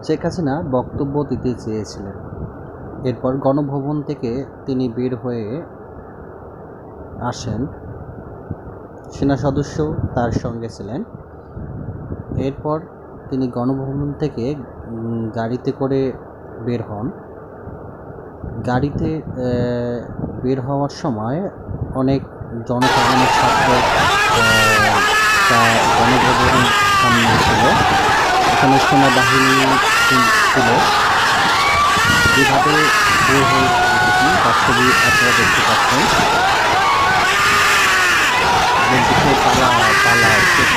শেখ হাসিনা বক্তব্য দিতে চেয়েছিলেন। এরপর গণভবন থেকে তিনি বের হয়ে আসেন, সেনা সদস্য তার সঙ্গে ছিলেন। এরপর তিনি গণভবন থেকে গাড়িতে করে বের হন। গাড়িতে বের হওয়ার সময় অনেক জনসাধারণের ছাত্র তার গণভবনের সামনে ছিল। এখানে সেনাবাহিনী ছিল। যেভাবে বের হয়ে যেতেছি তার ছবি আপনারা দেখতে পাচ্ছেন। পালা পালা শেষ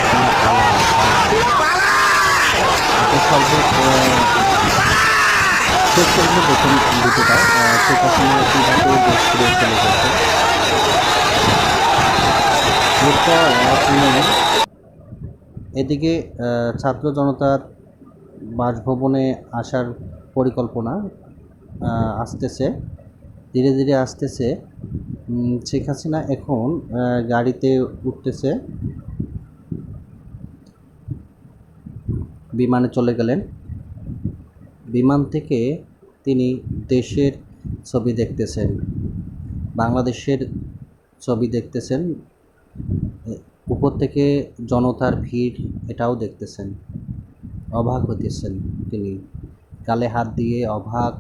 পর্যন্ত দেখুন ভিডিওটা শেখ হাসিনা কীভাবে দেশ ছেড়ে চলে গেছে। এরপর এদিকে ছাত্র জনতার বাসভবনে আসার পরিকল্পনা আসতেছে, ধীরে ধীরে আসতেছে। শেখ হাসিনা এখন গাড়িতে উঠতেছে, বিমানে চলে গেলেন। বিমান থেকে তিনি দেশের ছবি দেখতেছেন, বাংলাদেশের ছবি দেখতেছেন। উপর থেকে জনতার ভিড় এটাও দেখতেছেন, অবাক হতেছেন তিনি। গালে হাত দিয়ে অবাক,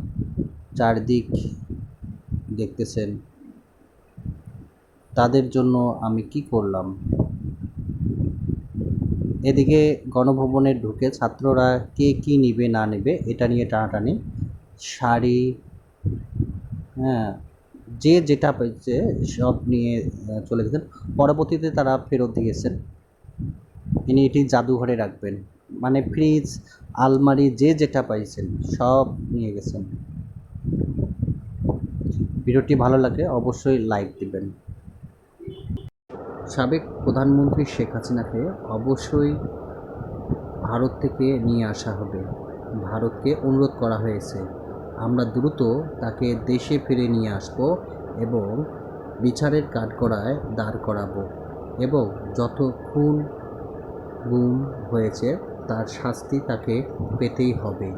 চারদিক দেখতেছেন। তাদের জন্য আমি কি করলাম। এদিকে গণভবনে ঢুকে ছাত্ররা কে কি নিবে না নেবে এটা নিয়ে টানাটানি। শাড়ি, যে যেটা পেয়েছে সব নিয়ে চলে গেছেন। পরবর্তীতে তারা ফেরত দিয়েছেন। তিনি এটি জাদুঘরে রাখবেন, মানে ফ্রিজ, আলমারি, যে যেটা পাইছেন সব নিয়ে গেছেন। ভিডিওটি ভালো লাগে অবশ্যই লাইক দিবেন। সাবেক প্রধানমন্ত্রী শেখ হাসিনাকে অবশ্যই ভারত থেকে নিয়ে আসা হবে। ভারতকে অনুরোধ করা হয়েছে, আমরা দ্রুত তাকে দেশে ফিরে নিয়ে আসব এবং বিচারের কাঠগড়ায় দাঁড় করাবো এবং যত খুন গুম হয়েছে তার শাস্তি তাকে পেতেই হবে।